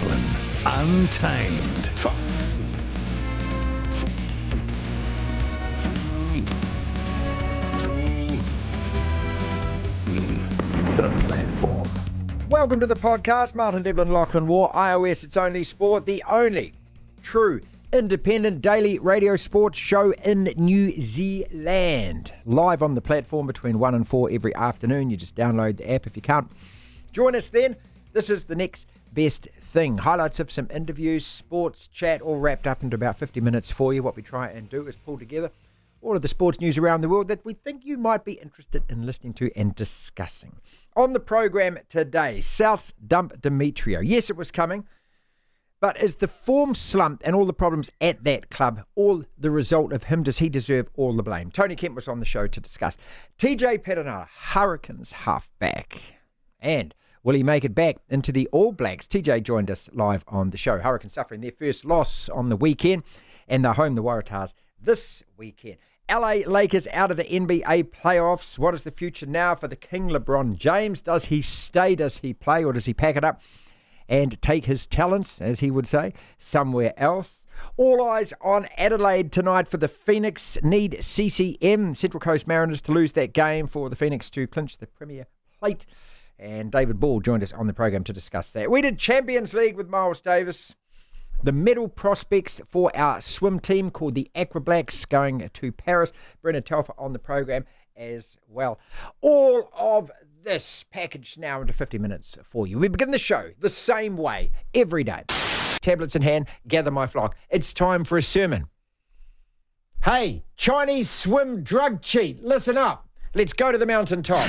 Devlin, Untamed. The platform. Welcome to the podcast. Martin Devlin, Lachlan War, iOS It's Only Sport, the only true independent daily radio sports show in New Zealand. Live on the platform between 1 and 4 every afternoon. You just download the app if you can't. Join us then. This is the next best thing. Highlights of some interviews, sports chat, all wrapped up into about 50 minutes for you. What we try and do is pull together all of the sports news around the world that we think you might be interested in listening to and discussing. On the program today, South's dump Demetriou. Yes, it was coming. But is the form slump and all the problems at that club all the result of him? Does he deserve all the blame? Tony Kemp was on the show to discuss. TJ Perenara, Hurricanes halfback. And will he make it back into the All Blacks? TJ joined us live on the show. Hurricanes suffering their first loss on the weekend, and they're home the Waratahs this weekend. LA Lakers out of the NBA playoffs. What is the future now for the King LeBron James? Does he stay? Does he play? Or does he pack it up and take his talents, as he would say, somewhere else? All eyes on Adelaide tonight for the Phoenix. Need CCM, Central Coast Mariners, to lose that game for the Phoenix to clinch the Premier Plate. And David Ball joined us on the program to discuss that. We did Champions League with Miles Davis. The medal prospects for our swim team called the Aqua Blacks going to Paris. Brendan Telfer on the program as well. All of this packaged now into 50 minutes for you. We begin the show the same way every day. Tablets in hand, gather my flock. It's time for a sermon. Hey, Chinese swim drug cheat, listen up. Let's go to the mountaintop.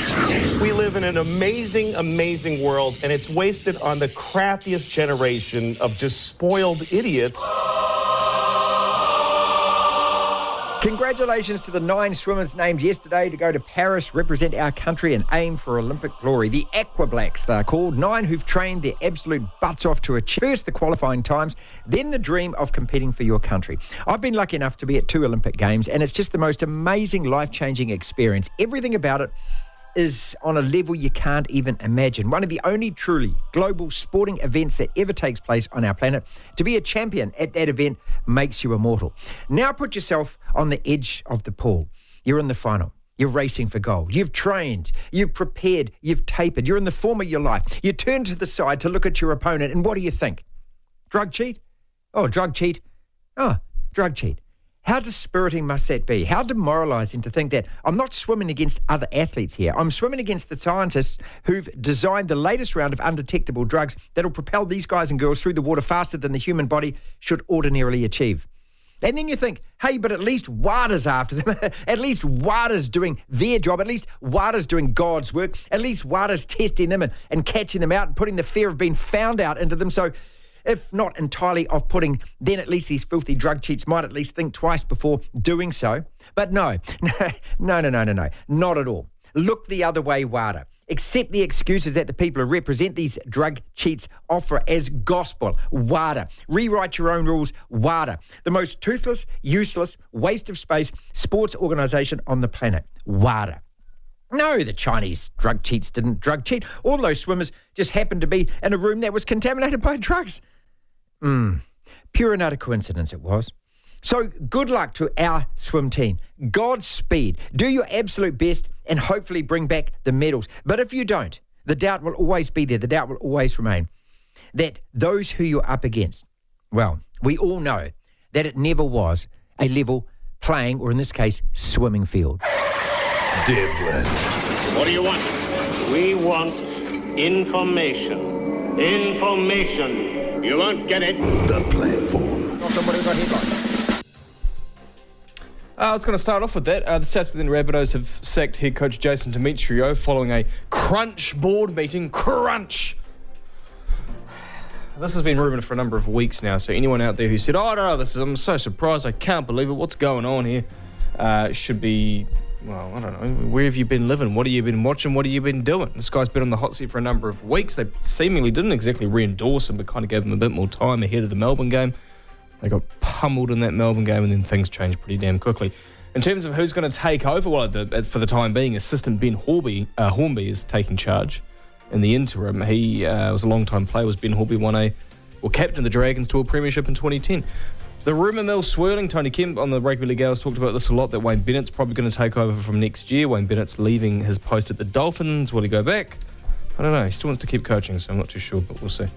We live in an amazing, amazing world, and it's wasted on the crappiest generation of just spoiled idiots. Congratulations to the 9 swimmers named yesterday to go to Paris, represent our country and aim for Olympic glory. The Aqua Blacks, they're called. 9 who've trained their absolute butts off to achieve first the qualifying times, then the dream of competing for your country. I've been lucky enough to be at 2 Olympic Games, and it's just the most amazing, life-changing experience. Everything about it is on a level you can't even imagine. One of the only truly global sporting events that ever takes place on our planet. To be a champion at that event makes you immortal. Now put yourself on the edge of the pool. You're in the final. You're racing for gold. You've trained. You've prepared. You've tapered. You're in the form of your life. You turn to the side to look at your opponent, and what do you think? Drug cheat? Oh, drug cheat. Oh, drug cheat. How dispiriting must that be? How demoralising to think that I'm not swimming against other athletes here. I'm swimming against the scientists who've designed the latest round of undetectable drugs that'll propel these guys and girls through the water faster than the human body should ordinarily achieve. And then you think, hey, but at least WADA's after them. At least WADA's doing their job. At least WADA's doing God's work. At least WADA's testing them and catching them out and putting the fear of being found out into them. So if not entirely off-putting, then at least these filthy drug cheats might at least think twice before doing so. But no, not at all. Look the other way, WADA. Accept the excuses that the people who represent these drug cheats offer as gospel, WADA. Rewrite your own rules, WADA. The most toothless, useless, waste of space sports organisation on the planet, WADA. No, the Chinese drug cheats didn't drug cheat. All those swimmers just happened to be in a room that was contaminated by drugs. Pure and utter coincidence it was. So good luck to our swim team. Godspeed. Do your absolute best and hopefully bring back the medals. But if you don't, the doubt will always be there. The doubt will always remain that those who you're up against, well, we all know that it never was a level playing, or in this case, swimming field. Devlin. What do you want? We want information. Information. You won't get it. The platform. I was going to start off with that. The South Sydney Rabbitohs have sacked head coach Jason Demetriou following a crunch board meeting. Crunch! This has been rumoured for a number of weeks now, so anyone out there who said, oh, no, I'm so surprised, I can't believe it, what's going on here, should be, well, I don't know, where have you been living? What have you been watching? What have you been doing? This guy's been on the hot seat for a number of weeks. They seemingly didn't exactly re-endorse him, but kind of gave him a bit more time ahead of the Melbourne game. They got pummeled in that Melbourne game, and then things changed pretty damn quickly. In terms of who's going to take over, well, for the time being, assistant Ben Hornby is taking charge in the interim. He was a long-time player, was Ben Hornby, won a captained the Dragons to a premiership in 2010. The rumour mill swirling. Tony Kemp on the Rugby League Hour has talked about this a lot, that Wayne Bennett's probably going to take over from next year. Wayne Bennett's leaving his post at the Dolphins. Will he go back? I don't know. He still wants to keep coaching, so I'm not too sure, but we'll see.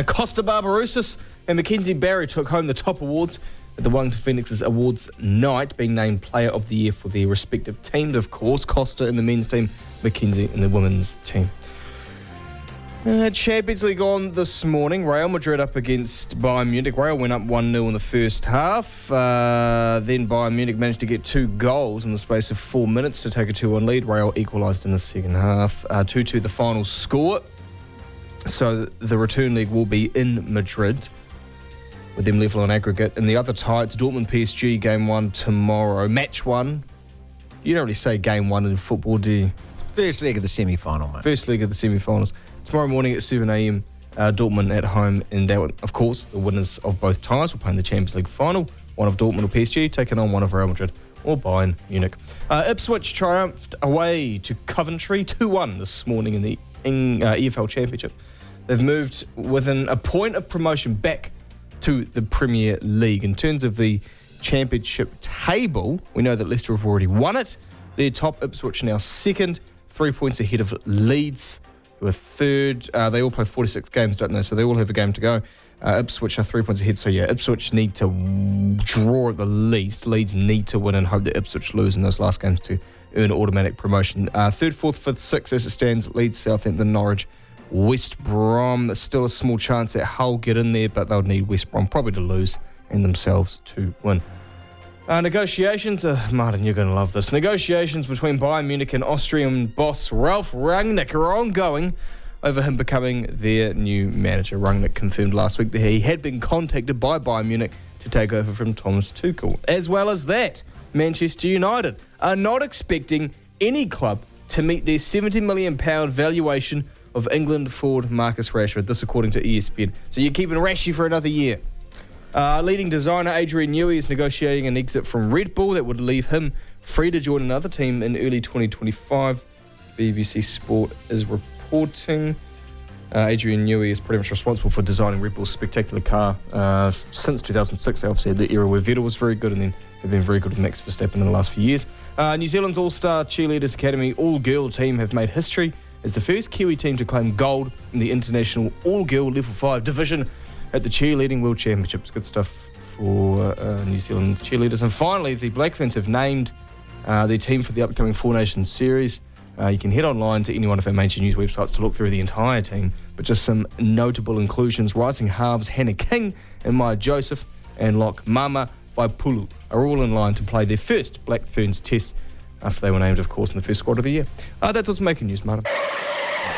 Costa Barbarouses and Mackenzie Barry took home the top awards at the Wellington Phoenix's awards night, being named Player of the Year for their respective teams. Of course, Costa in the men's team, Mackenzie in the women's team. Champions League on this morning. Real Madrid up against Bayern Munich. Real went up 1-0 in the first half. Then Bayern Munich managed to get 2 goals in the space of 4 minutes to take a 2-1 lead. Real equalised in the second half. 2-2 the final score. So the return leg will be in Madrid, with them level on aggregate. And the other tie, it's Dortmund PSG game 1 tomorrow. Match 1. You don't really say game 1 in football, do you? It's first leg of the semi-final, mate. First leg of the semi-finals. Tomorrow morning at 7 a.m, Dortmund at home. And that one, of course, the winners of both ties will play in the Champions League final. One of Dortmund or PSG taking on one of Real Madrid or Bayern Munich. Ipswich triumphed away to Coventry 2-1 this morning in the EFL Championship. They've moved within a point of promotion back to the Premier League. In terms of the Championship table, we know that Leicester have already won it. They're top, Ipswich now second, 3 points ahead of Leeds, who are third. They all play 46 games, don't they? So they all have a game to go. Ipswich are 3 points ahead. So, yeah, Ipswich need to draw at the least. Leeds need to win and hope that Ipswich lose in those last games to earn automatic promotion. Third, fourth, fifth, sixth as it stands. Leeds, Southampton, Norwich, West Brom. Still a small chance that Hull get in there, but they'll need West Brom probably to lose and themselves to win. Negotiations, Martin, you're going to love this. Negotiations between Bayern Munich and Austrian boss Ralf Rangnick are ongoing over him becoming their new manager. Rangnick confirmed last week that he had been contacted by Bayern Munich to take over from Thomas Tuchel. As well as that, Manchester United are not expecting any club to meet their £70 million valuation of England forward Marcus Rashford. This according to ESPN. So you're keeping Rashy for another year. Leading designer Adrian Newey is negotiating an exit from Red Bull that would leave him free to join another team in early 2025. BBC Sport is reporting. Adrian Newey is pretty much responsible for designing Red Bull's spectacular car since 2006. They obviously had the era where Vettel was very good and then have been very good with Max Verstappen in the last few years. New Zealand's All-Star Cheerleaders Academy all-girl team have made history as the first Kiwi team to claim gold in the international all-girl Level 5 division at the Cheerleading World Championships. Good stuff for New Zealand's cheerleaders. And finally, the Black Ferns have named their team for the upcoming Four Nations series. You can head online to any one of our major news websites to look through the entire team, but just some notable inclusions. Rising halves Hannah King and Maya Joseph and lock Mama Vaipulu are all in line to play their first Black Ferns test after they were named, of course, in the first squad of the year. That's what's making news, Martin.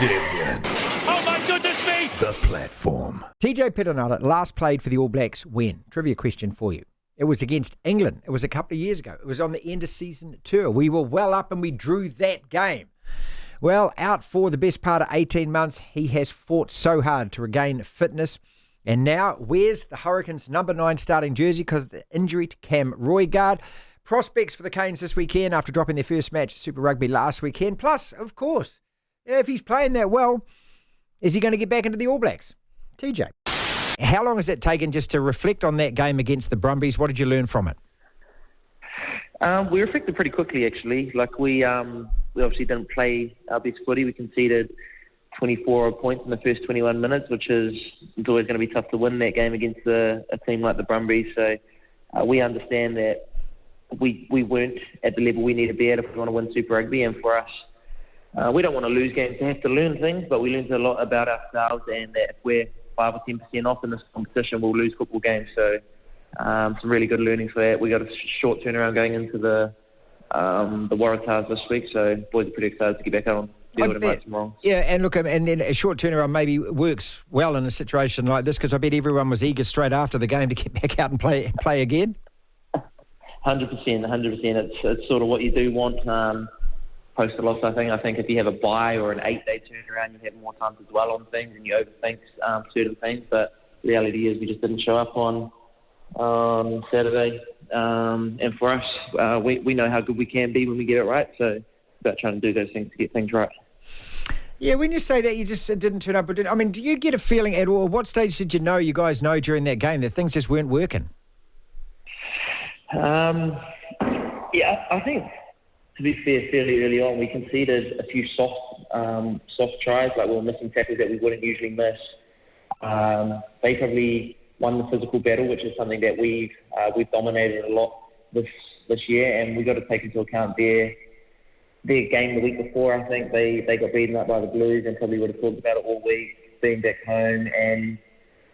Devlin. Oh my goodness me! The platform. TJ Perenara last played for the All Blacks when? Trivia question for you. It was against England. It was a couple of years ago. It was on the end of season tour. We were well up and we drew that game. Well, out for the best part of 18 months, he has fought so hard to regain fitness. And now wears the Hurricanes' number 9 starting jersey because of the injury to Cam Roygaard. Prospects for the Canes this weekend after dropping their first match at Super Rugby last weekend. Plus, of course, if he's playing that well, is he going to get back into the All Blacks? TJ. How long has it taken just to reflect on that game against the Brumbies? What did you learn from it? We reflected pretty quickly, actually. Like we obviously didn't play our best footy. We conceded 24 points in the first 21 minutes, which is it's always going to be tough to win that game against a team like the Brumbies. So we understand that we weren't at the level we need to be at if we want to win Super Rugby. And for us, we don't want to lose games to have to learn things, but we learned a lot about ourselves and that if we're 5 or 10% off in this competition, we'll lose football games. So some really good learning for that. We got a short turnaround going into the Waratahs this week, so boys are pretty excited to get back out on the field and make some wrongs. Yeah, and look, and then a short turnaround maybe works well in a situation like this because I bet everyone was eager straight after the game to get back out and play again. 100%. It's sort of what you do want post a loss. I think if you have a bye or an 8-day turnaround, you have more time to dwell on things and you overthink certain things. But the reality is we just didn't show up on Saturday. And for us, we know how good we can be when we get it right. So it's about trying to do those things to get things right. Yeah, when you say that, you just didn't turn up. I mean, do you get a feeling at all? At what stage did you guys know during that game that things just weren't working? Yeah, I think, to be fair, fairly early on, we conceded a few soft tries, like we were missing tackles that we wouldn't usually miss. They probably won the physical battle, which is something that we've dominated a lot this year, and we've got to take into account their game the week before. I think they got beaten up by the Blues and probably would have talked about it all week, being back home, and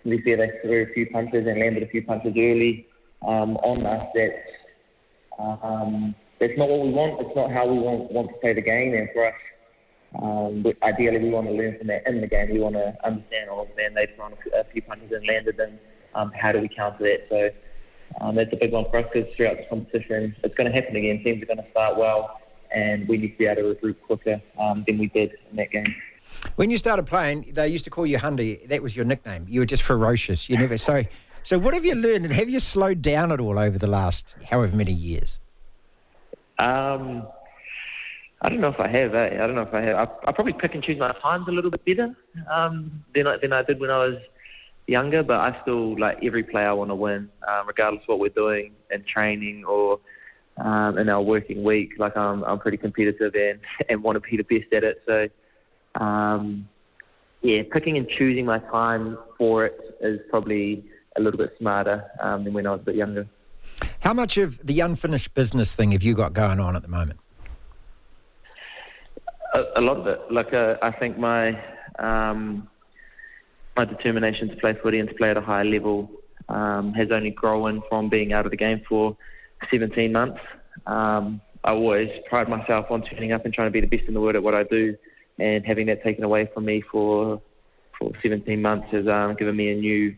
to be fair, they threw a few punches and landed a few punches early on us. That's not what we want. It's not how we want to play the game, and for us, but ideally we want to learn from that in the game. We want to understand, man, they've thrown a few punches and landed them. How do we counter that? So that's a big one for us, because throughout the competition, it's going to happen again. Teams are going to start well, and we need to be able to regroup quicker than we did in that game. When you started playing, they used to call you Hundy. That was your nickname. You were just ferocious. You never. So what have you learned, and have you slowed down at all over the last however many years? I don't know if I have. I don't know if I have. I probably pick and choose my times a little bit better than I did when I was younger. But I still, like every play, I want to win, regardless of what we're doing in training or in our working week. Like I'm pretty competitive and want to be the best at it. So yeah, picking and choosing my time for it is probably a little bit smarter than when I was a bit younger. How much of the unfinished business thing have you got going on at the moment? A lot of it. Like I think my determination to play footy and to play at a high level has only grown from being out of the game for 17 months. I always pride myself on turning up and trying to be the best in the world at what I do, and having that taken away from me for 17 months has given me a new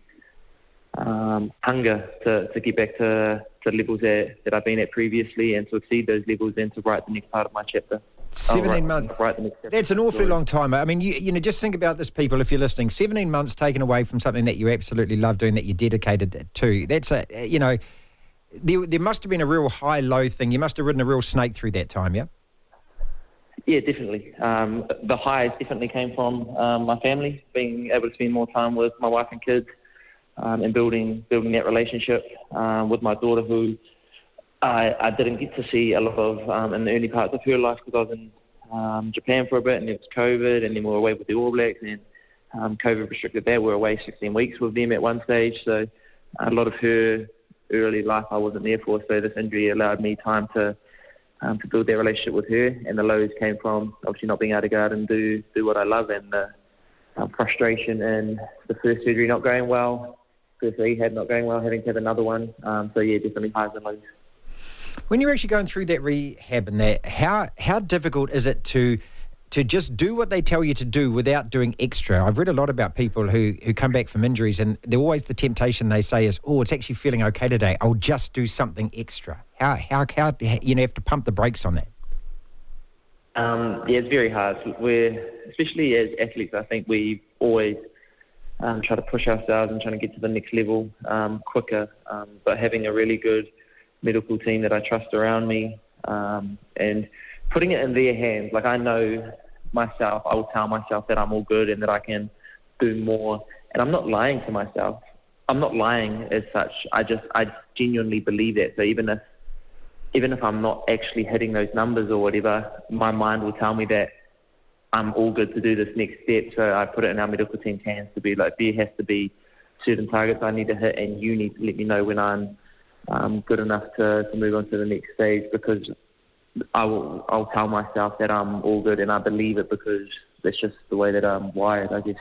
hunger to get back to levels that I've been at previously, and to exceed those levels and to write the next part of my chapter. 17 months. That's an awfully long time. I mean, you know, just think about this, people, if you're listening. 17 months taken away from something that you absolutely love doing, that you're dedicated to. That's there must have been a real high-low thing. You must have ridden a real snake through that time, yeah? Yeah, definitely. The highs definitely came from my family, being able to spend more time with my wife and kids, and building that relationship with my daughter, who I didn't get to see a lot of in the early parts of her life, because I was in Japan for a bit, and it was COVID, and then we were away with the All Blacks, and COVID restricted that. We were away 16 weeks with them at one stage, so a lot of her early life I wasn't there for, so this injury allowed me time to build that relationship with her, and the lows came from obviously not being able to go out and do what I love, and the frustration and the first surgery not going well, first rehab not going well, having to have another one. So yeah, definitely highs and lows. When you're actually going through that rehab and that, how difficult is it to just do what they tell you to do without doing extra? I've read a lot about people who come back from injuries, and they're always the temptation they say is, it's actually feeling okay today, I'll just do something extra. How you have to pump the brakes on that? Yeah, it's very hard. Especially as athletes, I think we always try to push ourselves and trying to get to the next level quicker. But having a really good medical team that I trust around me, and putting it in their hands, like I know myself, I will tell myself that I'm all good and that I can do more. And I'm not lying to myself. I'm not lying as such. I genuinely believe that. So even if I'm not actually hitting those numbers or whatever, my mind will tell me that I'm all good to do this next step. So I put it in our medical team's hands to be like, there has to be certain targets I need to hit, and you need to let me know when I'm good enough to move on to the next stage, because I'll tell myself that I'm all good, and I believe it because that's just the way that I'm wired, I guess.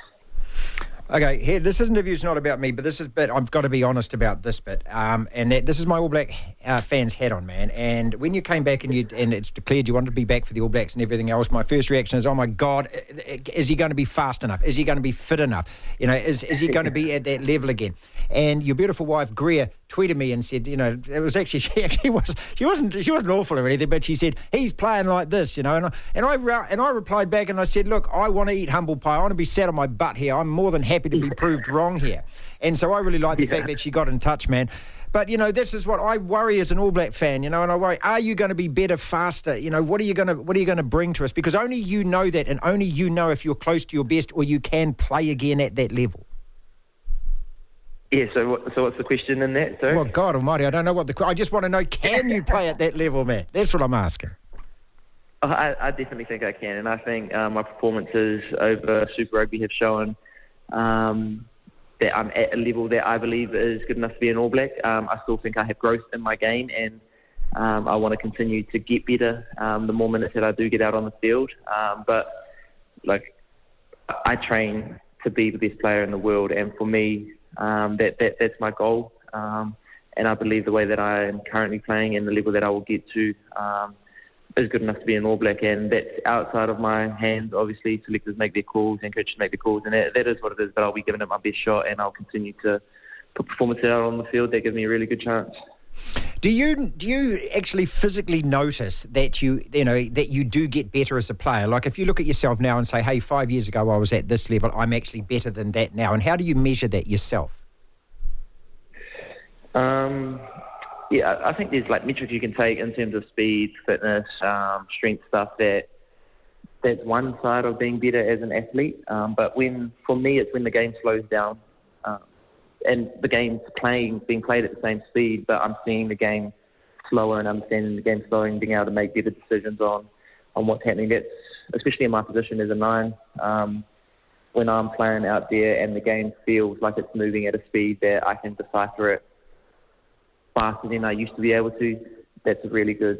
Okay, here, this interview's not about me, but I've got to be honest about this bit. And this is my All Black fans hat on, man. And when you came back and it's declared you wanted to be back for the All Blacks and everything else, my first reaction is, oh my God, is he going to be fast enough? Is he going to be fit enough? You know, is he going to be at that level again? And your beautiful wife, Greer, tweeted me and said, you know, it was actually, she wasn't awful or anything, but she said, he's playing like this, you know. And I replied back and I said, look, I want to eat humble pie. I want to be sat on my butt here. I'm more than happy happy to be proved wrong here. And so I really like the fact that she got in touch, man. But, this is what I worry as an All Black fan, and I worry, are you going to be better, faster? What are you going to bring to us? Because only you know that, and only you know if you're close to your best or you can play again at that level. Yeah, so what's the question in that, sir? Well, God almighty, I don't know I just want to know, can you play at that level, man? That's what I'm asking. I definitely think I can, and I think my performances over Super Rugby have shown that I'm at a level that I believe is good enough to be an All Black. I still think I have growth in my game, and I want to continue to get better the more minutes that I do get out on the field. But I train to be the best player in the world, and for me, that's my goal. And I believe the way that I am currently playing and the level that I will get to is good enough to be an All Black, and that's outside of my hands. Obviously, selectors make their calls and coaches make their calls, and that is what it is. But I'll be giving it my best shot, and I'll continue to put performances out on the field that give me a really good chance. Do you actually physically notice that you do get better as a player? Like if you look at yourself now and say, hey, 5 years ago I was at this level, I'm actually better than that now. And how do you measure that yourself? Yeah, I think there's metrics you can take in terms of speed, fitness, strength stuff. That's one side of being better as an athlete. But for me, it's when the game slows down. And the game's being played at the same speed, but I'm seeing the game slower and understanding the game slower and being able to make better decisions on what's happening. That's especially in my position as a 9. When I'm playing out there and the game feels like it's moving at a speed that I can decipher it faster than I used to be able to, that's a really good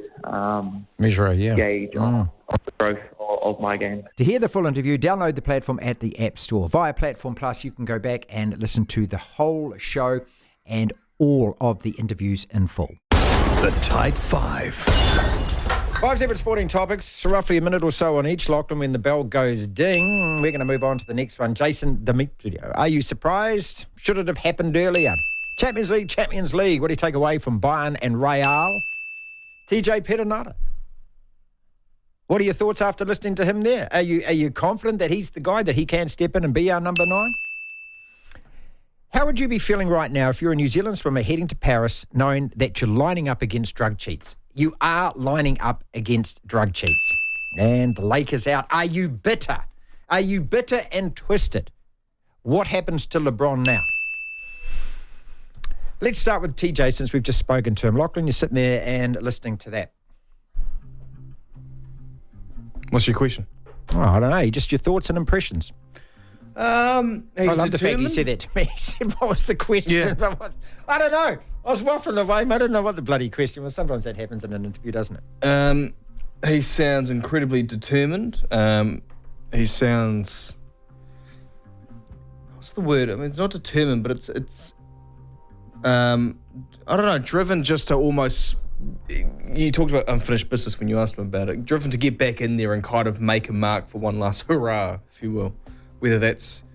measure, gauge on the growth of my game. To hear the full interview, download the platform at the App Store. Via Platform Plus, you can go back and listen to the whole show and all of the interviews in full. The Tight Five. 5 separate sporting topics, roughly a minute or so on each. Lachlan, when the bell goes ding, we're going to move on to the next one. Jason Demetriou, are you surprised? Should it have happened earlier? Champions League. What do you take away from Bayern and Real? TJ Perenara. What are your thoughts after listening to him there? Are you confident that he's the guy, that he can step in and be our number 9? How would you be feeling right now if you're a New Zealand swimmer heading to Paris knowing that you're lining up against drug cheats? You are lining up against drug cheats. And the lake is out. Are you bitter? Are you bitter and twisted? What happens to LeBron now? Let's start with TJ since we've just spoken to him. Lachlan, you're sitting there and listening to that. What's your question? Oh, I don't know. Just your thoughts and impressions. I love the fact you said that to me. He said, what was the question? Yeah. I don't know. I was waffling away. I don't know what the bloody question was. Sometimes that happens in an interview, doesn't it? He sounds incredibly determined. He sounds... What's the word? I mean, it's not determined, but it's I don't know, driven just to almost... You talked about unfinished business when you asked him about it. Driven to get back in there and kind of make a mark for one last hurrah, if you will. Whether that's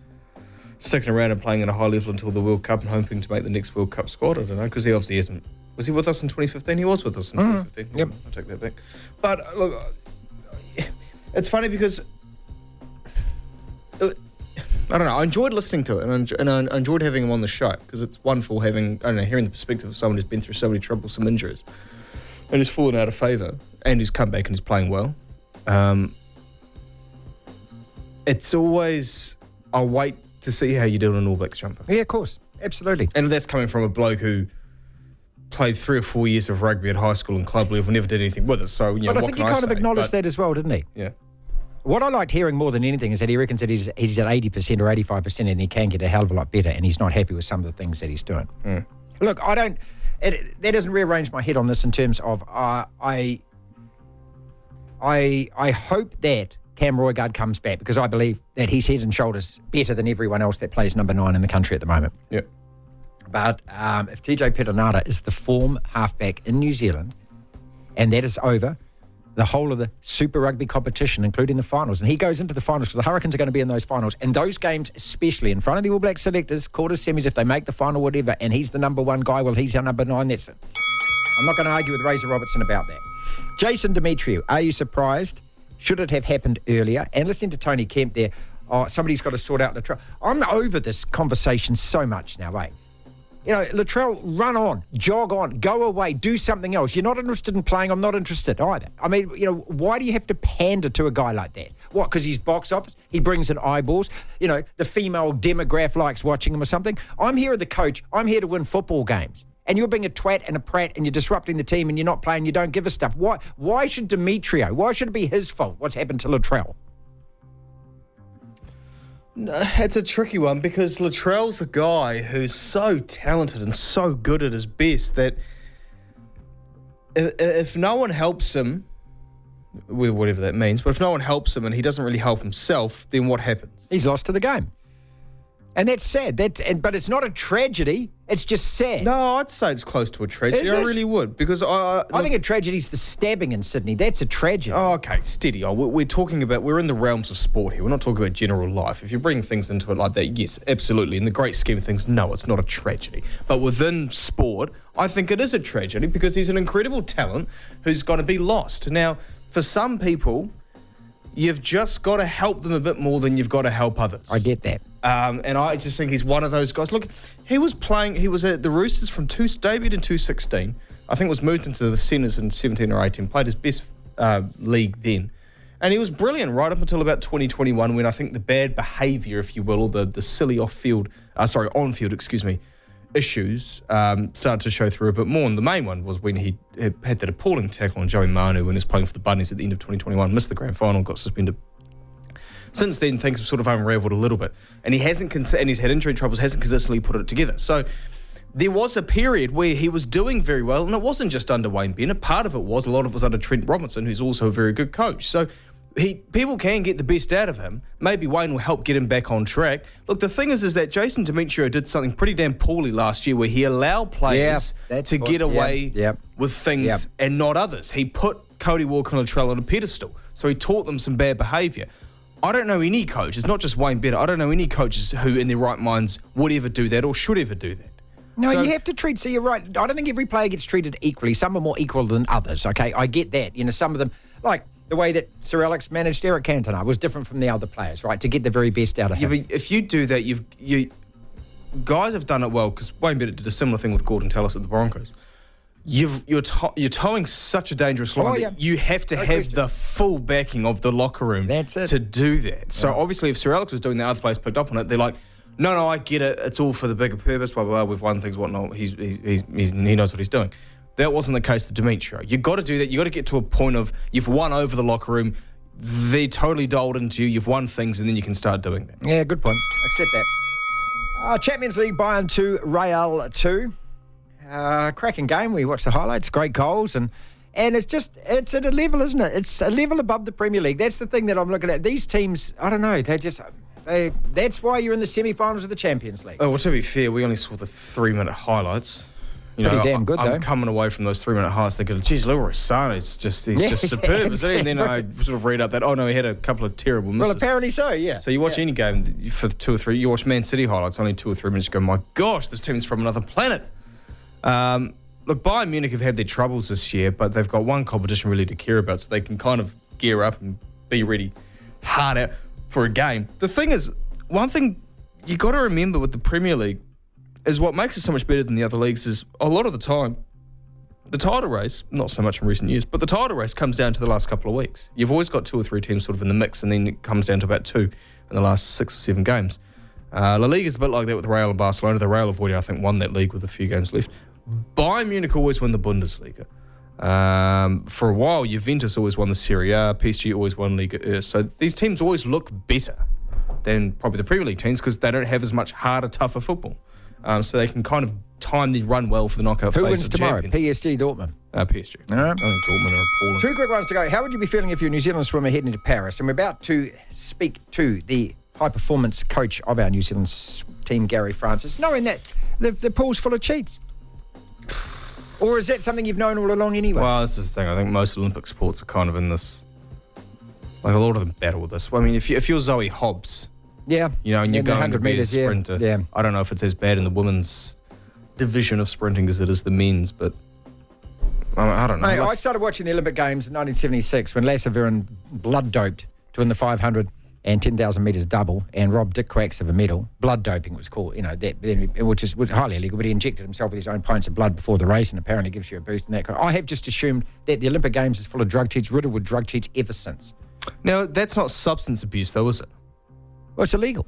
sticking around and playing at a high level until the World Cup and hoping to make the next World Cup squad, I don't know, because he obviously hasn't. Was he with us in 2015? He was with us in 2015. Yep. I'll take that back. But look, it's funny because I don't know. I enjoyed listening to it, and I enjoyed having him on the show because it's wonderful hearing the perspective of someone who's been through so many troublesome injuries and has fallen out of favour and who's come back and is playing well. It's always, I'll wait to see how you do in an All Blacks jumper. Yeah, of course. Absolutely. And that's coming from a bloke who played 3 or 4 years of rugby at high school and club level, never did anything with it. So, but I think he kind of acknowledged that as well, didn't he? Yeah. What I liked hearing more than anything is that he reckons that he's at 80% or 85% and he can get a hell of a lot better, and he's not happy with some of the things that he's doing. Look, that doesn't rearrange my head on this in terms of I hope that Cam Roigard comes back, because I believe that he's head and shoulders better than everyone else that plays number 9 in the country at the moment. Yeah. But if TJ Perenara is the form halfback in New Zealand, and that is over the whole of the Super Rugby competition, including the finals, and he goes into the finals because the Hurricanes are going to be in those finals, and those games, especially in front of the All Black selectors, quarters, semis, if they make the final, whatever, and he's the number 1 guy, well, he's our number 9, that's it. I'm not going to argue with Razor Robertson about that. Jason Demetriou, are you surprised? Should it have happened earlier? And listening to Tony Kemp there, somebody's got to sort out Latrell. I'm over this conversation so much now, eh? You know, Latrell, run on, jog on, go away, do something else. You're not interested in playing, I'm not interested either. I mean, you know, why do you have to pander to a guy like that? What, because he's box office? He brings in eyeballs? You know, the female demographic likes watching him or something? I'm here as the coach. I'm here to win football games. And you're being a twat and a prat and you're disrupting the team and you're not playing, you don't give a stuff. Why should Demetriou, why should it be his fault what's happened to Latrell? It's a tricky one because Latrell's a guy who's so talented and so good at his best that if no one helps him, whatever that means, but if no one helps him and he doesn't really help himself, then what happens? He's lost to the game. And that's sad. But it's not a tragedy. It's just sad. No, I'd say it's close to a tragedy. Is it? I really would because I think a tragedy is the stabbing in Sydney. That's a tragedy. Oh, okay, steady. We're in the realms of sport here. We're not talking about general life. If you bring things into it like that, yes, absolutely. In the great scheme of things, no, it's not a tragedy. But within sport, I think it is a tragedy because he's an incredible talent who's going to be lost. Now, for some people, you've just got to help them a bit more than you've got to help others. I get that. And I just think he's one of those guys. Look, he was at the Roosters from debuted in 2016. I think was moved into the centres in 17 or 18, played his best league then. And he was brilliant right up until about 2021 when I think the bad behaviour, if you will, or the silly on-field, issues started to show through a bit more. And the main one was when he had that appalling tackle on Joey Manu when he was playing for the Bunnies at the end of 2021, missed the grand final, got suspended. Since then, things have sort of unravelled a little bit. And he's had injury troubles, hasn't consistently put it together. So there was a period where he was doing very well, and it wasn't just under Wayne Bennett. Part of it was, a lot of it was under Trent Robinson, who's also a very good coach. So people can get the best out of him. Maybe Wayne will help get him back on track. Look, the thing is that Jason Demetriou did something pretty damn poorly last year where he allowed players to get away with things and not others. He put Cody Walker and Latrell on a pedestal. So he taught them some bad behaviour. I don't know any coach, it's not just Wayne Bennett, I don't know any coaches who in their right minds would ever do that or should ever do that. No, you have to treat, so you're right, I don't think every player gets treated equally. Some are more equal than others, okay? I get that. You know, some of them, like the way that Sir Alex managed Eric Cantona was different from the other players, right? To get the very best out of him. Yeah, but if you do that, you guys have done it well, because Wayne Bennett did a similar thing with Gordon Tallis at the Broncos. You're towing such a dangerous line that you have to have the full backing of the locker room to do that. So obviously if Sir Alex was doing that, other players picked up on it. They're like, no, I get it. It's all for the bigger purpose, blah, blah, blah. We've won things, whatnot. He knows what he's doing. That wasn't the case with Demetriou. You've got to do that. You've got to get to a point of you've won over the locker room. They totally doled into you. You've won things, and then you can start doing that. Yeah, good point. Accept that. Champions League, Bayern 2, Real 2. Cracking game. We watched the highlights, great goals, and it's at a level, isn't it? It's a level above the Premier League. That's the thing that I'm looking at. These teams, I don't know, that's why you're in the semi-finals of the Champions League. Oh, well, to be fair, we only saw the 3-minute highlights. Pretty damn good, though. I'm coming away from those 3-minute highlights thinking, geez, Leroy Sane he's just superb, isn't he? And then I sort of read up that, he had a couple of terrible misses. Well, apparently so, yeah. So you watch any game for 2 or 3, you watch Man City highlights, only 2 or 3 minutes, you go, my gosh, this team's from another planet. Look, Bayern Munich have had their troubles this year, but they've got one competition really to care about, so they can kind of gear up and be ready hard out for a game. The thing is, one thing you got to remember with the Premier League is what makes it so much better than the other leagues is a lot of the time, the title race, not so much in recent years, but the title race comes down to the last couple of weeks. You've always got 2 or 3 teams sort of in the mix, and then it comes down to about 2 in the last 6 or 7 games. La Liga is a bit like that with Real and Barcelona. The Real have already, I think, won that league with a few games left. Bayern Munich always win the Bundesliga. For a while, Juventus always won the Serie A. PSG always won Liga. So these teams always look better than probably the Premier League teams because they don't have as much harder, tougher football. So they can kind of time the run well for the knockout phase. Who wins of tomorrow? Champions. PSG, Dortmund. PSG. All right. I think Dortmund are appalling. 2 quick ones to go. How would you be feeling if you're a New Zealand swimmer heading to Paris? And we're about to speak to the high-performance coach of our New Zealand team, Gary Francis, knowing that the pool's full of cheats. Or is that something you've known all along anyway? Well, this is the thing. I think most Olympic sports are kind of in this, like a lot of them battle with this. I mean, if you're Zoe Hobbs, and you're going to be a sprinter, I don't know if it's as bad in the women's division of sprinting as it is the men's, but I don't know. Mate, I started watching the Olympic Games in 1976 when Lasse Viren blood-doped to win the 500 and 10,000 metres double, and robbed Dick Quacks of a medal. Blood doping was called, which is highly illegal, but he injected himself with his own pints of blood before the race and apparently gives you a boost and that kind of. I have just assumed that the Olympic Games is full of drug cheats, riddled with drug cheats ever since. Now, that's not substance abuse, though, is it? Well, it's illegal.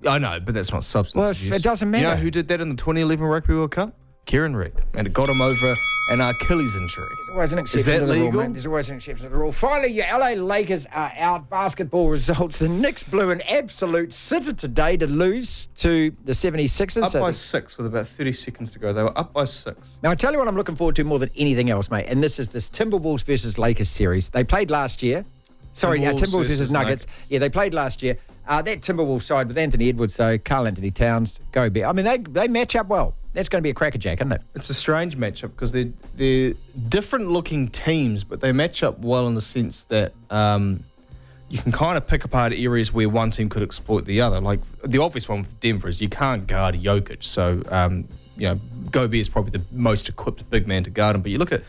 I know, but that's not substance abuse. It doesn't matter. You know who did that in the 2011 Rugby World Cup? Kieran Reid. And it got him over an Achilles injury. There's always an exception Is that to the legal? rule, man. There's always an exception to the rule. Finally, your LA Lakers are out. Basketball results. The Knicks blew an absolute sitter today to lose to the 76ers. Up by 6 with about 30 seconds to go. They were up by 6. Now, I tell you what I'm looking forward to more than anything else, mate, and this is this Timberwolves versus Lakers series. They played last year. Timberwolves versus Nuggets. Yeah, they played last year. That Timberwolves side with Anthony Edwards, though, Karl Anthony Towns, Gobert. I mean, they match up well. That's going to be a crackerjack, isn't it? It's a strange matchup because they're different-looking teams, but they match up well in the sense that you can kind of pick apart areas where one team could exploit the other. Like, the obvious one with Denver is you can't guard Jokic, so, Gobert is probably the most equipped big man to guard him. But you look at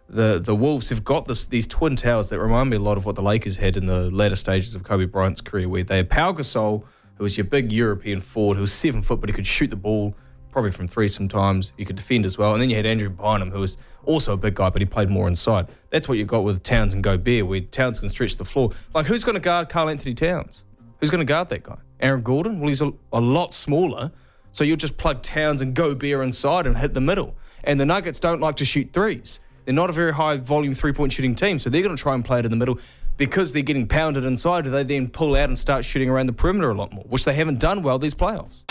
the Wolves have got these twin towers that remind me a lot of what the Lakers had in the latter stages of Kobe Bryant's career, where they had Pau Gasol, who was your big European forward, who was 7 foot, but he could shoot the ball probably from 3 sometimes. He could defend as well. And then you had Andrew Bynum, who was also a big guy, but he played more inside. That's what you got with Towns and Gobert, where Towns can stretch the floor. Like, who's going to guard Karl Anthony Towns? Who's going to guard that guy? Aaron Gordon? Well, he's a lot smaller, so you'll just plug Towns and Gobert inside and hit the middle. And the Nuggets don't like to shoot threes. They're not a very high volume 3-point shooting team, so they're going to try and play it in the middle. Because they're getting pounded inside, they then pull out and start shooting around the perimeter a lot more, which they haven't done well these playoffs.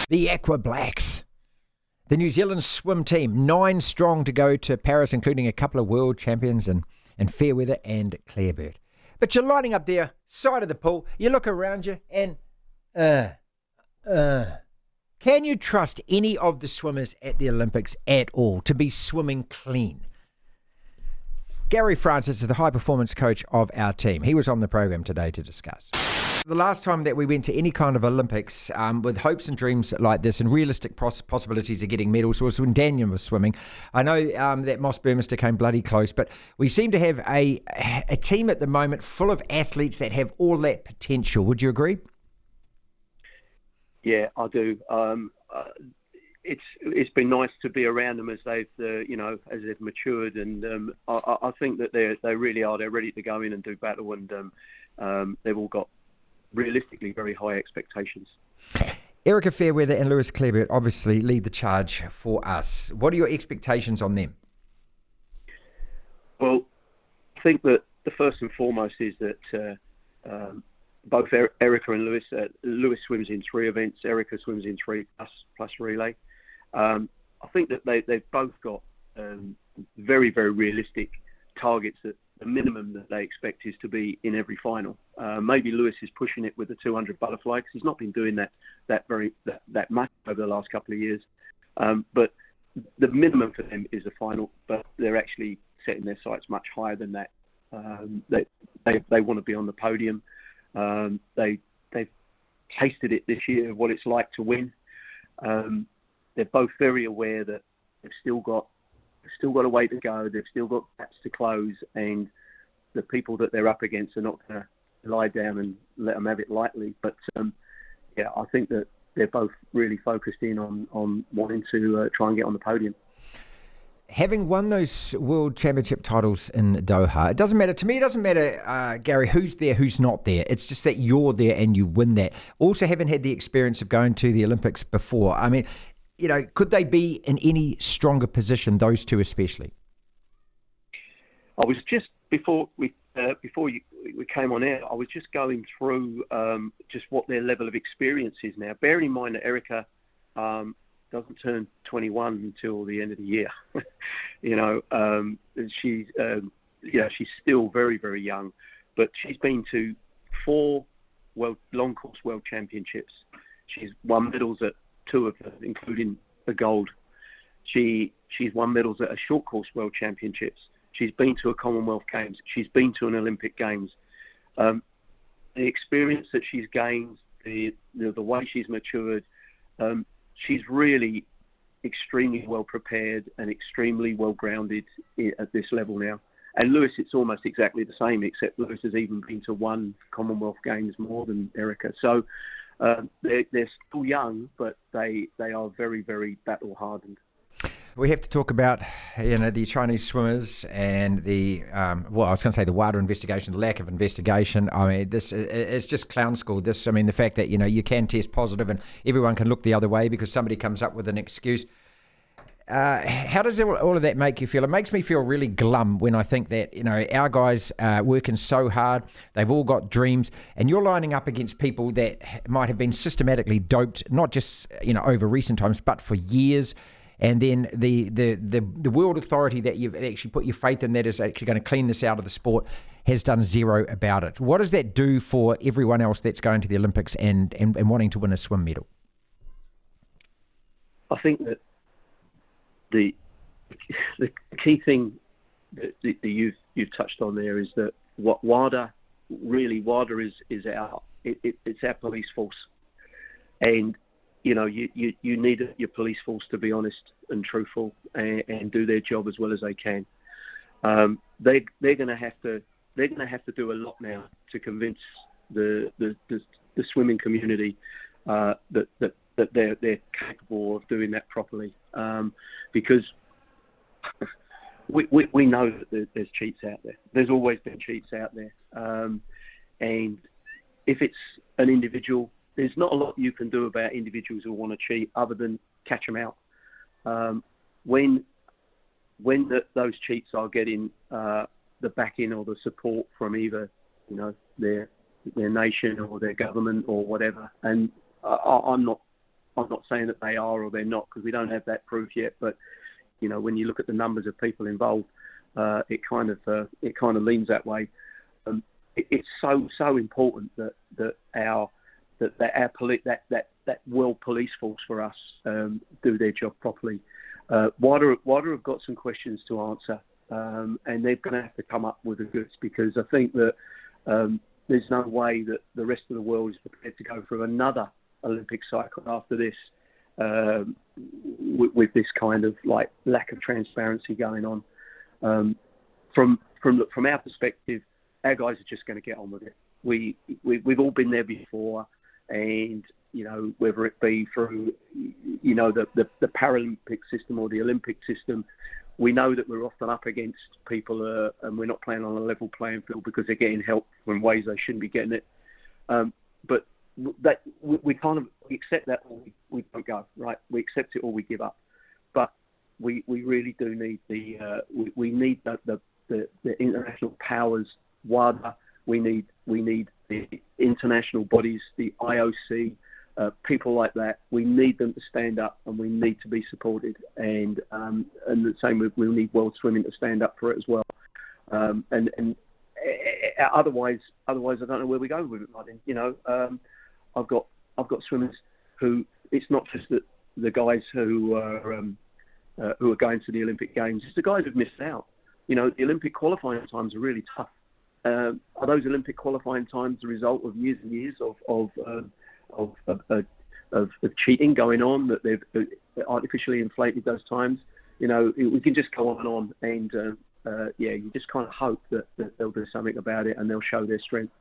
The Aqua Blacks. The New Zealand swim team, 9 strong to go to Paris, including a couple of world champions in Fairweather and Clarebird. But you're lining up there, side of the pool, you look around you and, can you trust any of the swimmers at the Olympics at all to be swimming clean? Gary Francis is the high-performance coach of our team. He was on the program today to discuss. The last time that we went to any kind of Olympics with hopes and dreams like this and realistic possibilities of getting medals was when Daniel was swimming. I know that Moss Burmester came bloody close, but we seem to have a team at the moment full of athletes that have all that potential. Would you agree? Yeah, I do. It's been nice to be around them as they've matured, and I think that they really are. They're ready to go in and do battle, and they've all got realistically very high expectations. Erica Fairweather and Lewis Clarebird obviously lead the charge for us. What are your expectations on them? Well, I think that the first and foremost is that both Erica and Lewis swims in 3 events. Erica swims in 3 plus relay. I think that they've both got very, very realistic targets that the minimum that they expect is to be in every final. Maybe Lewis is pushing it with the 200 butterfly because he's not been doing that much over the last couple of years. But the minimum for them is a final, but they're actually setting their sights much higher than that. They want to be on the podium. They've tasted it this year, what it's like to win. They're both very aware that they've still got a way to go. They've still got gaps to close, and the people that they're up against are not going to lie down and let them have it lightly. But I think that they're both really focused in on wanting to try and get on the podium. Having won those World Championship titles in Doha, it doesn't matter. To me, it doesn't matter, Gary, who's there, who's not there. It's just that you're there and you win that. Also, haven't had the experience of going to the Olympics before. I mean, could they be in any stronger position, those two especially? I was just, before we came on air, I was just going through just what their level of experience is now. Bearing in mind that Erica doesn't turn 21 until the end of the year. She's still very, very young, but she's been to 4 long course world championships. She's won medals at 2 of them, including a gold. She's won medals at a short course world championships. She's been to a Commonwealth Games. She's been to an Olympic Games. The experience that she's gained, the way she's matured, she's really extremely well prepared and extremely well grounded at this level now. And Lewis, it's almost exactly the same, except Lewis has even been to one Commonwealth Games more than Erica. So they're still young, but they are very, very battle-hardened. We have to talk about, the Chinese swimmers and the, I was going to say the WADA investigation, the lack of investigation. I mean, it's just clown school. The fact that, you can test positive and everyone can look the other way because somebody comes up with an excuse. How does all of that make you feel? It makes me feel really glum when I think that, our guys are working so hard. They've all got dreams, and you're lining up against people that might have been systematically doped, not just, over recent times, but for years. And then the world authority that you've actually put your faith in that is actually going to clean this out of the sport has done zero about it. What does that do for everyone else that's going to the Olympics and wanting to win a swim medal? I think that the key thing that you've touched on there is that what WADA is it's our police force, and you need your police force to be honest and truthful and do their job as well as they can. They're going to have to do a lot now to convince the swimming community that they're capable of doing that properly, because we know that there's cheats out there. There's always been cheats out there, and if it's an individual, there's not a lot you can do about individuals who want to cheat other than catch them out. When those cheats are getting the backing or the support from either their nation or their government or whatever, and I'm not saying that they are or they're not, because we don't have that proof yet. But when you look at the numbers of people involved, it kind of leans that way. It's so important that our world police force for us do their job properly. WADA have got some questions to answer, and they're going to have to come up with the goods, because I think that there's no way that the rest of the world is prepared to go through another Olympic cycle after this, with this kind of lack of transparency going on. From our perspective, our guys are just going to get on with it. We've all been there before, and whether it be through the Paralympic system or the Olympic system, we know that we're often up against people, and we're not playing on a level playing field because they're getting help from ways they shouldn't be getting it. But that we accept that, or we don't go, right. We accept it or we give up. But we really do need we need the international powers, WADA. We need the international bodies, the IOC, people like that. We need them to stand up, and we need to be supported. And the same, we'll need World Swimming to stand up for it as well. And otherwise, I don't know where we go with it, Martin. I've got swimmers who, it's not just the guys who are going to the Olympic Games. It's the guys who've missed out. The Olympic qualifying times are really tough. Are those Olympic qualifying times the result of years and years of cheating going on, that they've artificially inflated those times? We can just go on, and you just kind of hope that they'll do something about it and they'll show their strength.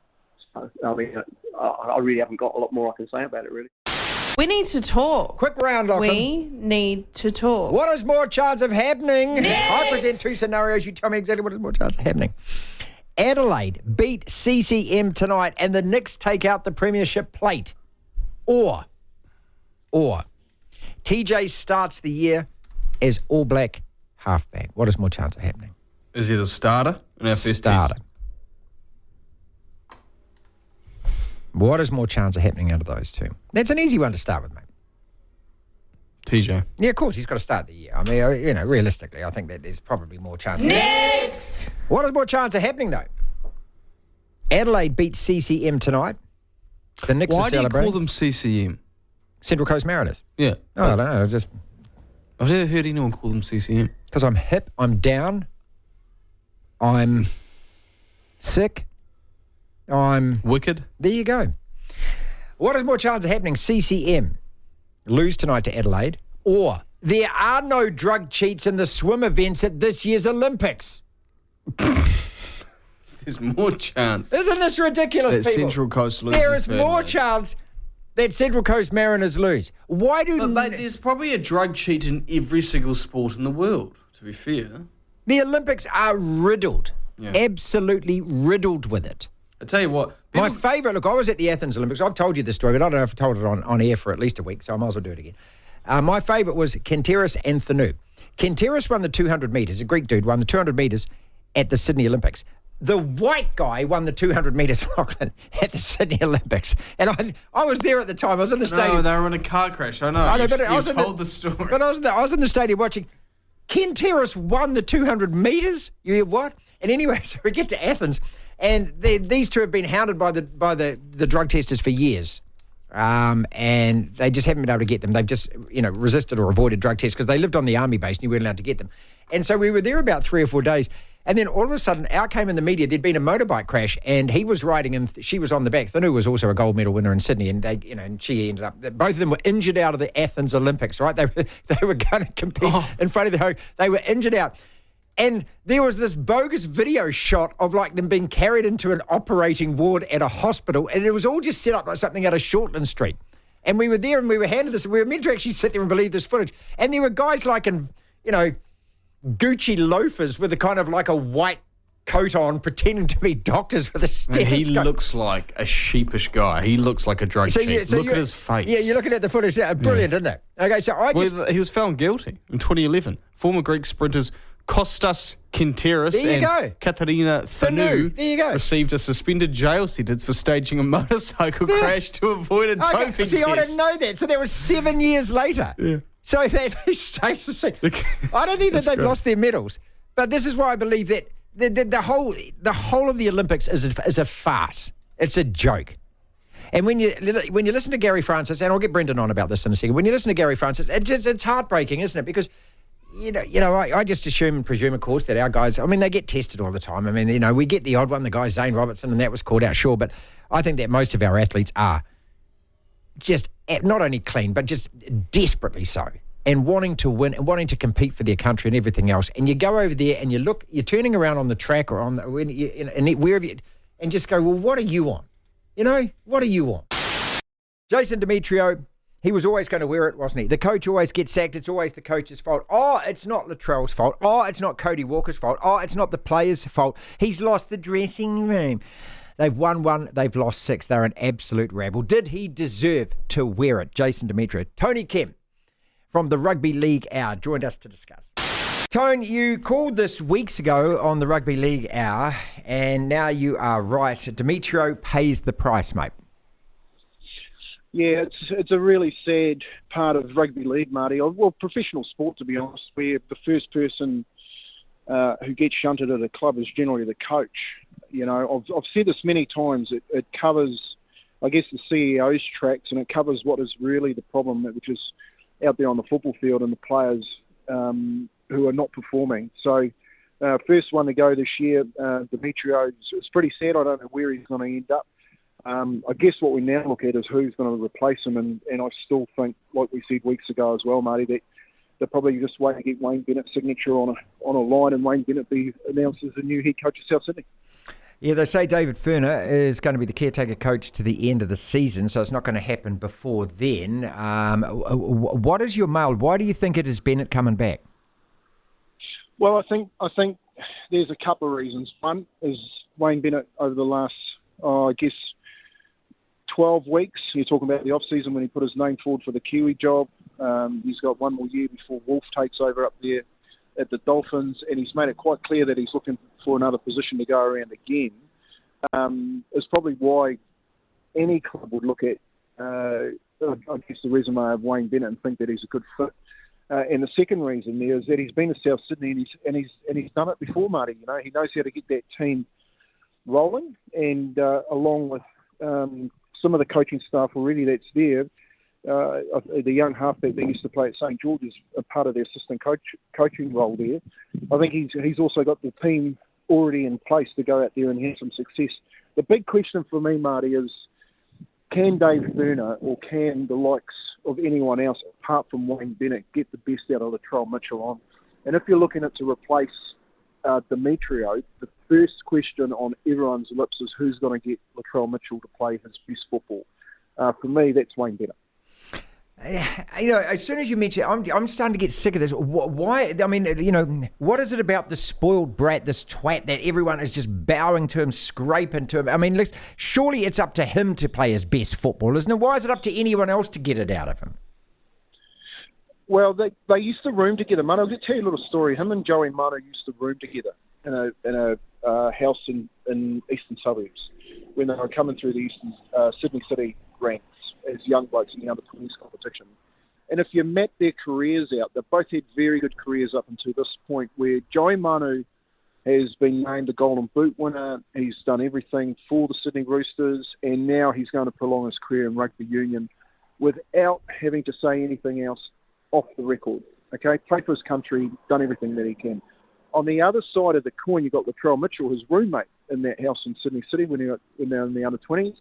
So, I really haven't got a lot more I can say about it, really. We need to talk. Quick round, Lachlan. We need to talk. What is more chance of happening? Yes! I present two scenarios. You tell me exactly what is more chance of happening. Adelaide beat CCM tonight and the Knicks take out the premiership plate. Or TJ starts the year as All Black halfback. What is more chance of happening? Is he the starter in our first starter. test? What is more chance of happening out of those two? That's an easy one to start with, mate. TJ. Yeah, of course, he's got to start the year. I mean, realistically, I think that there's probably more chance. Next! What is more chance of happening, though? Adelaide beats CCM tonight. The Knicks are celebrating. Why do you call them CCM? Central Coast Mariners. Yeah. Oh, I don't know. I've never heard anyone call them CCM. Because I'm hip, I'm down, I'm sick, I'm... Wicked. There you go. What is more chance of happening? CCM lose tonight to Adelaide, or there are no drug cheats in the swim events at this year's Olympics? There's more chance. Isn't this ridiculous, that people? Central Coast loses. There is than more Adelaide. chance that Central Coast Mariners lose. Why do... But mate, there's probably a drug cheat in every single sport in the world, to be fair. The Olympics are riddled. Yeah. Absolutely riddled with it. I tell you what. My favourite... Look, I was at the Athens Olympics. I've told you this story, but I don't know if I told it on air for at least a week, so I might as well do it again. My favourite was Kenteris and Thanu. Kenteris won the 200 metres. A Greek dude won the 200 metres at the Sydney Olympics. The white guy won the 200 metres, Lachlan, at the Sydney Olympics. And I was there at the time. I was in the stadium. No, they were in a car crash. I know. I know, but I told the story. But I was in the stadium watching. Kenteris won the 200 metres. You hear what? And anyway, so we get to Athens, and these two have been hounded by the drug testers for years. And they just haven't been able to get them. They've just, resisted or avoided drug tests because they lived on the army base and you weren't allowed to get them. And so we were there about 3 or 4 days. And then all of a sudden, out came in the media, there'd been a motorbike crash and he was riding and she was on the back. Thanu was also a gold medal winner in Sydney and they, and she ended up, both of them were injured out of the Athens Olympics, right? They were going to compete in front of the home. They were injured out. And there was this bogus video shot of like them being carried into an operating ward at a hospital. And it was all just set up like something out of Shortland Street. And we were there and we were handed this. We were meant to actually sit there and believe this footage. And there were guys like in, Gucci loafers with a kind of like a white coat on pretending to be doctors with a stethoscope. And he looks like a sheepish guy. He looks like a drug cheat. Look at his face. Yeah, you're looking at the footage. Brilliant, isn't it? Okay, so he was found guilty in 2011. Former Greek sprinters Kostas Kenteris and Katerina Thanu received a suspended jail sentence for staging a motorcycle crash to avoid a doping test. I didn't know that. So that was 7 years later. Yeah. So they staged the scene. I don't think that they've lost their medals, but this is why I believe that the whole of the Olympics is a farce. It's a joke. And when you listen to Gary Francis, and I'll get Brendan on about this in a second. When you listen to Gary Francis, it's heartbreaking, isn't it? Because I just assume and presume, of course, that our guys, they get tested all the time. We get the odd one, the guy Zane Robertson, and that was called out, sure. But I think that most of our athletes are just not only clean, but just desperately so. And wanting to win and wanting to compete for their country and everything else. And you go over there and you're turning around on the track or on wherever you, and just go, well, what are you on? What are you on? Jason Demetriou, he was always going to wear it, wasn't he? The coach always gets sacked. It's always the coach's fault. Oh, it's not Latrell's fault. Oh, it's not Cody Walker's fault. Oh, it's not the players' fault. He's lost the dressing room. They've won 1, they've lost 6. They're an absolute rabble. Did he deserve to wear it? Jason Demetriou. Tony Kemp from the Rugby League Hour joined us to discuss. Tone, you called this weeks ago on the Rugby League Hour, and now you are right. Demetriou pays the price, mate. Yeah, it's a really sad part of rugby league, Marty. Well, professional sport, to be honest, where the first person who gets shunted at a club is generally the coach. I've said this many times. It covers, I guess, the CEO's tracks, and it covers what is really the problem, which is out there on the football field and the players who are not performing. So, first one to go this year, Demetriou, it's pretty sad. I don't know where he's going to end up. I guess what we now look at is who's going to replace him, and I still think, like we said weeks ago as well, Marty, that they're probably just waiting to get Wayne Bennett's signature on a line, and Wayne Bennett be announced as the new head coach of South Sydney. Yeah, they say David Furner is going to be the caretaker coach to the end of the season, so it's not going to happen before then. What is your mail? Why do you think it is Bennett coming back? Well, I think there's a couple of reasons. One is Wayne Bennett over the last, 12 weeks. You're talking about the off-season when he put his name forward for the Kiwi job. He's got one more year before Wolf takes over up there at the Dolphins, and he's made it quite clear that he's looking for another position to go around again. Is probably why any club would look at, I guess, the resume of Wayne Bennett and think that he's a good fit. And the second reason there is that he's been to South Sydney and he's done it before, Marty. He knows how to get that team rolling, and along with some of the coaching staff already that's there. The young halfback that used to play at St George is a part of the assistant coaching role there. I think he's also got the team already in place to go out there and have some success. The big question for me, Marty, is can Dave Furner or can the likes of anyone else apart from Wayne Bennett get the best out of Latrell Mitchell on? And if you're looking at to replace Demetriou, the first question on everyone's lips is who's going to get Latrell Mitchell to play his best football. For me, that's Wayne Bennett. As soon as you mention it, I'm starting to get sick of this. Why? I mean, what is it about the spoiled brat, this twat, that everyone is just bowing to him, scraping to him? I mean, surely it's up to him to play his best football, isn't it? Why is it up to anyone else to get it out of him? Well, they used to room together. Manu, I'll just tell you a little story. Him and Joey Manu used to room together in a house in eastern suburbs when they were coming through the eastern Sydney City ranks as young blokes in the under-20s competition. And if you map their careers out, they've both had very good careers up until this point, where Joey Manu has been named a Golden Boot winner. He's done everything for the Sydney Roosters, and now he's going to prolong his career in rugby union without having to say anything else off the record. Okay, played for his country, done everything that he can. On the other side of the coin, you've got Latrell Mitchell, his roommate in that house in Sydney City when they were in the under-20s.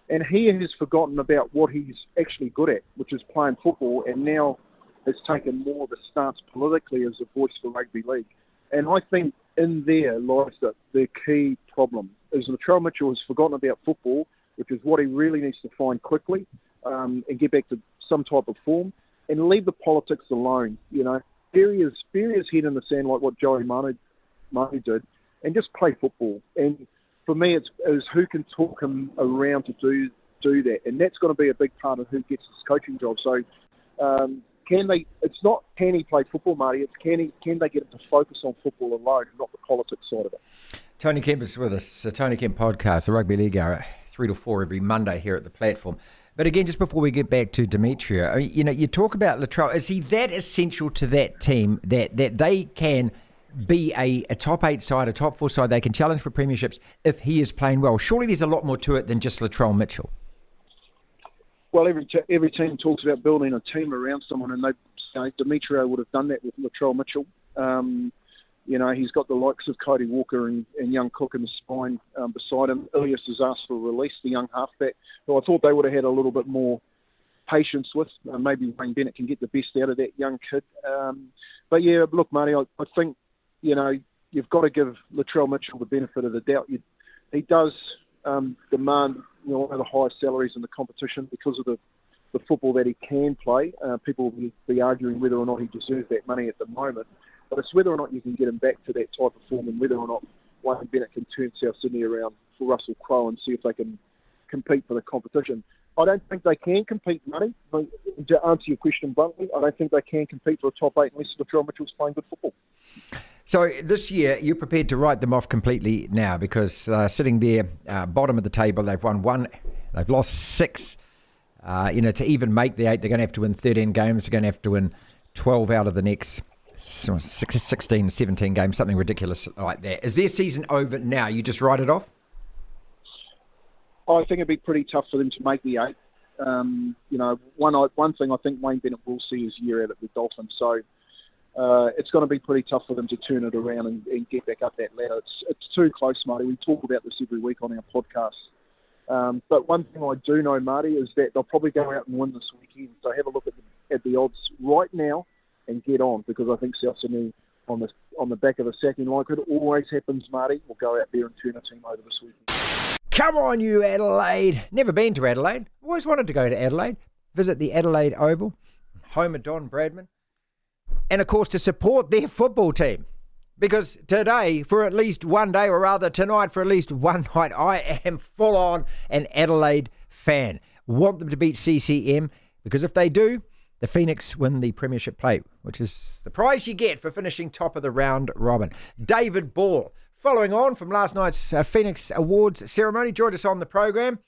And he has forgotten about what he's actually good at, which is playing football, and now has taken more of a stance politically as a voice for rugby league. And I think in there lies the key problem, is Latrell Mitchell has forgotten about football, which is what he really needs to find quickly, and get back to some type of form, and leave the politics alone. Bury his head in the sand like what Joey Manu did, and just play football. And for me, it's who can talk him around to do that, and that's going to be a big part of who gets this coaching job. So, it's not can he play football, Marty? It's can they get him to focus on football alone, not the politics side of it. Tony Kemp is with us. The Tony Kemp podcast, the Rugby League Hour, 3 to 4 every Monday here at the platform. But again, just before we get back to Demetriou, you talk about Latrell. Is he that essential to that team that they can be a top 8 side, a top 4 side? They can challenge for premierships if he is playing well. Surely there's a lot more to it than just Latrell Mitchell. Well, every team talks about building a team around someone, and Demetriou would have done that with Latrell Mitchell. He's got the likes of Cody Walker and young Cook in the spine beside him. Ilias has asked for release, the young halfback, who I thought they would have had a little bit more patience with. Maybe Wayne Bennett can get the best out of that young kid. But yeah, look, Marty, I think, you've got to give Latrell Mitchell the benefit of the doubt. He does demand one of the highest salaries in the competition because of the football that he can play. People will be arguing whether or not he deserves that money at the moment. But it's whether or not you can get him back to that type of form, and whether or not Wayne Bennett can turn South Sydney around for Russell Crowe and see if they can compete for the competition. I don't think they can compete, Marty. To answer your question bluntly, I don't think they can compete for a top 8 unless Latrell Mitchell's playing good football. So this year, you're prepared to write them off completely now because sitting there, bottom of the table, they've won 1, they've lost 6. To even make the 8, they're going to have to win 13 games. They're going to have to win 12 out of the next 16, 17 games, something ridiculous like that. Is their season over now? You just write it off? I think it'd be pretty tough for them to make the 8. One thing I think Wayne Bennett will see is year out at the Dolphins. So it's going to be pretty tough for them to turn it around and get back up that ladder. It's too close, Marty. We talk about this every week on our podcast. But one thing I do know, Marty, is that they'll probably go out and win this weekend. So have a look at the odds right now and get on, because I think South Sydney on the back of a sacking, like it always happens, Marty, will go out there and turn a team over this weekend. Come on, you Adelaide. Never been to Adelaide. Always wanted to go to Adelaide. Visit the Adelaide Oval, home of Don Bradman. And, of course, to support their football team. Because today, for at least one day, or rather tonight for at least one night, I am full-on an Adelaide fan. Want them to beat CCM, because if they do, the Phoenix win the premiership plate, which is the prize you get for finishing top of the round robin. David Ball, following on from last night's Phoenix Awards ceremony, joined us on the program.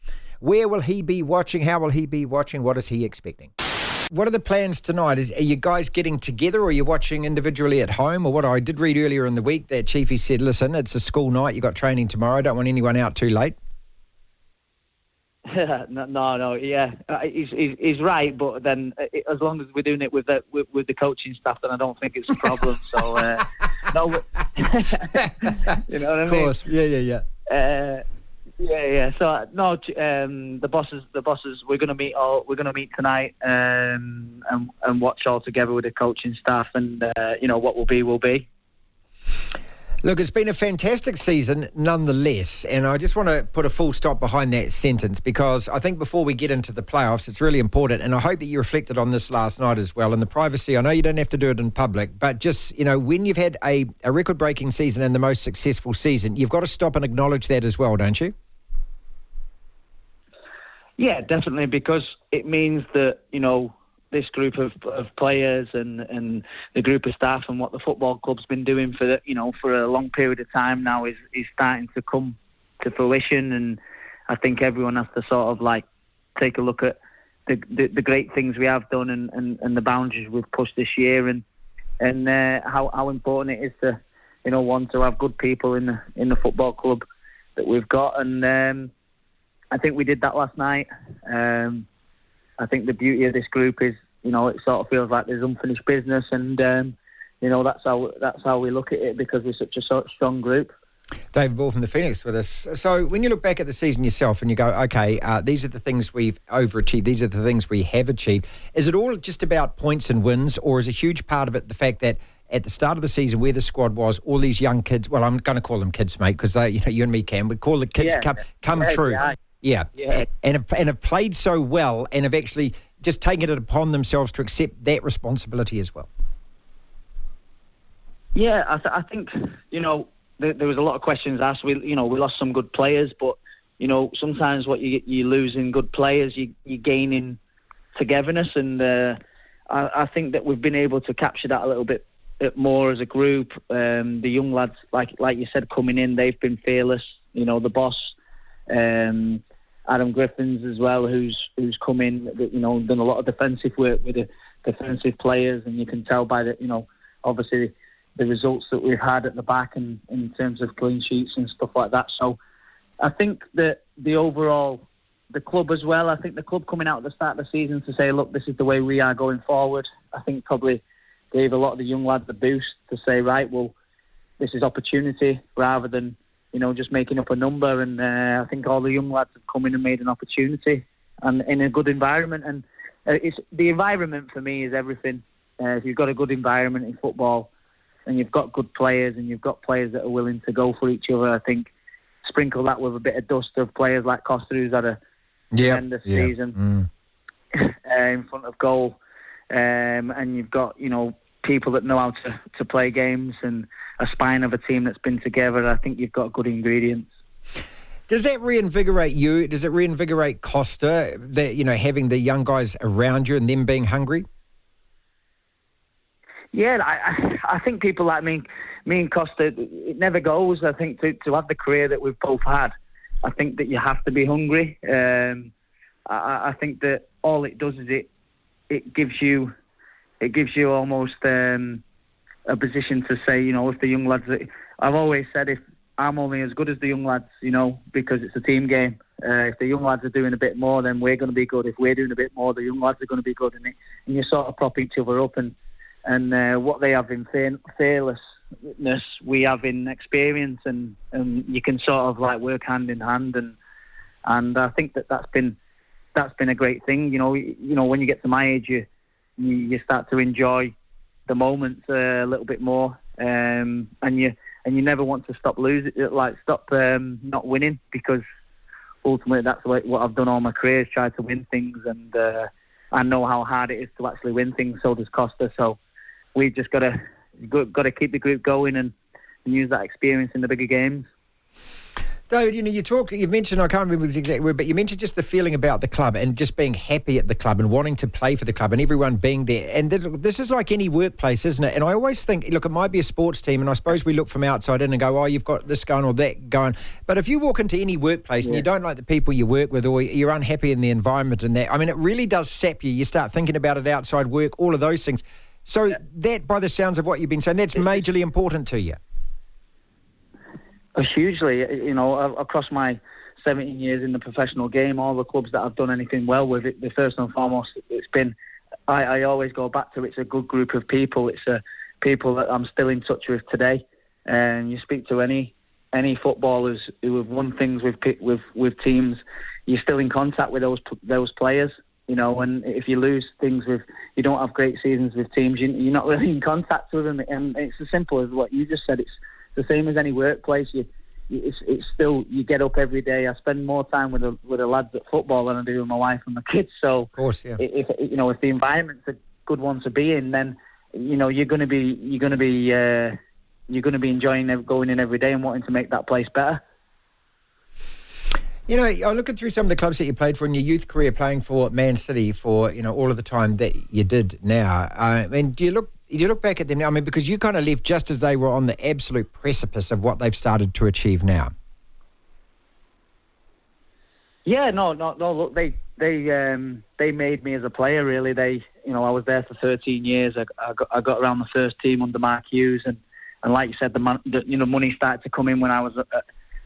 Where will he be watching? How will he be watching? What is he expecting? What are the plans tonight? Are you guys getting together, or are you watching individually at home? Or what I did read earlier in the week that Chiefy said, listen, it's a school night, you got training tomorrow, don't want anyone out too late. No, yeah, he's right. But then, as long as we're doing it with the coaching staff, then I don't think it's a problem. So, no, you know what I mean? Of course, yeah. Yeah. So no, the bosses. We're gonna meet tonight, and watch all together with the coaching staff, and what will be will be. Look, it's been a fantastic season nonetheless, and I just want to put a full stop behind that sentence because I think before we get into the playoffs, it's really important, and I hope that you reflected on this last night as well. In the privacy, I know you don't have to do it in public, but just, when you've had a record-breaking season and the most successful season, you've got to stop and acknowledge that as well, don't you? Yeah, definitely, because it means that, this group of players and the group of staff and what the football club's been doing for a long period of time now is starting to come to fruition, and I think everyone has to sort of take a look at the great things we have done and the boundaries we've pushed this year, and how important it is to to have good people in the football club that we've got, and I think we did that last night. I think the beauty of this group is, it sort of feels like there's unfinished business, and that's how we look at it because we're such a strong group. David Ball from the Phoenix with us. So when you look back at the season yourself and you go, okay, these are the things we've overachieved, these are the things we have achieved, is it all just about points and wins, or is a huge part of it the fact that at the start of the season where the squad was, all these young kids, well, I'm going to call them kids, mate, because you and me can, we call the kids come through. Yeah. And have played so well and have actually just taken it upon themselves to accept that responsibility as well. Yeah, I think, there was a lot of questions asked. We lost some good players, but, sometimes what you lose in good players, you gain in togetherness. And I think that we've been able to capture that a little bit more as a group. The young lads, like you said, coming in, they've been fearless. The boss, Adam Griffins as well, who's come in, done a lot of defensive work with the defensive players, and you can tell by the, obviously the results that we've had at the back and in terms of clean sheets and stuff like that. So I think that the club as well, I think the club coming out at the start of the season to say, look, this is the way we are going forward, I think probably gave a lot of the young lads a boost to say, right, well, this is opportunity rather than, just making up a number. And I think all the young lads have come in and made an opportunity and in a good environment. And it's the environment for me is everything. If you've got a good environment in football and you've got good players and you've got players that are willing to go for each other, I think sprinkle that with a bit of dust of players like Costa, who's had a tremendous season in front of goal. And you've got, people that know how to play games and a spine of a team that's been together. I think you've got good ingredients. Does that reinvigorate you? Does it reinvigorate Costa, that, having the young guys around you and them being hungry? Yeah, I think people like me and Costa, it never goes. I think to have the career that we've both had, I think that you have to be hungry. I think that all it does is it gives you almost a position to say, if the young lads, I've always said, if I'm only as good as the young lads, because it's a team game. If the young lads are doing a bit more, then we're going to be good. If we're doing a bit more, the young lads are going to be good. And you sort of prop each other up, and what they have in fearlessness, we have in experience, and you can sort of work hand in hand, and I think that's been a great thing. When you get to my age, you start to enjoy the moments a little bit more, and you never want to stop losing, not winning, because ultimately that's what I've done all my career, is try to win things, and I know how hard it is to actually win things. So does Costa. So we've just got to keep the group going and use that experience in the bigger games. David, you mentioned, I can't remember the exact word, but you mentioned just the feeling about the club and just being happy at the club and wanting to play for the club and everyone being there. And this is like any workplace, isn't it? And I always think, look, it might be a sports team, and I suppose we look from outside in and go, oh, you've got this going or that going. But if you walk into any workplace and you don't like the people you work with, or you're unhappy in the environment and that, I mean, it really does sap you. You start thinking about it outside work, all of those things. So that, by the sounds of what you've been saying, that's majorly important to you. Hugely, across my 17 years in the professional game, all the clubs that I've done anything well with, the first and foremost, it's been, I always go back to, it's a good group of people. It's people that I'm still in touch with today. And you speak to any footballers who have won things with teams, you're still in contact with those players. And if you lose things you don't have great seasons with teams, you're not really in contact with them. And it's as simple as what you just said. It's the same as any workplace. It's still, you get up every day. I spend more time with the lads at football than I do with my wife and my kids. So, of course, yeah. If the environment's a good one to be in, then you're going to be enjoying going in every day and wanting to make that place better. I'm looking through some of the clubs that you played for in your youth career, playing for Man City for all of the time that you did now. Do you look back at them now? I mean, because you kind of left just as they were on the absolute precipice of what they've started to achieve now. Yeah, no. Look, they made me as a player. Really, I was there for 13 years. I got around the first team under Mark Hughes, and like you said, the money started to come in when I was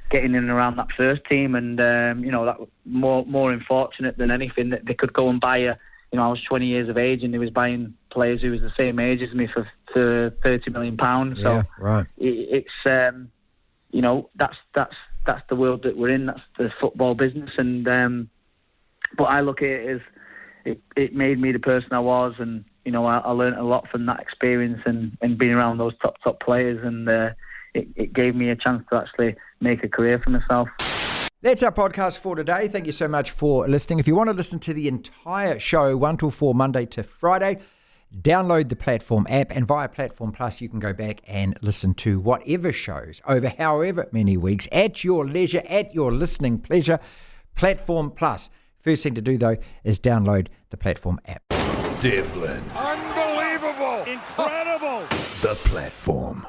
getting in and around that first team, and that was more unfortunate than anything that they could go and buy I was 20 years of age, and they was buying players who was the same age as me for £30 million. So yeah, right. It's that's the world that we're in. That's the football business, and but I look at it as it made me the person I was, and I learned a lot from that experience and being around those top players, and it gave me a chance to actually make a career for myself. That's our podcast for today. Thank you so much for listening. If you want to listen to the entire show, 1 till 4, Monday to Friday, download the Platform app, and via Platform Plus, you can go back and listen to whatever shows over however many weeks at your leisure, at your listening pleasure. Platform Plus. First thing to do, though, is download the Platform app. Devlin. Unbelievable. The Platform.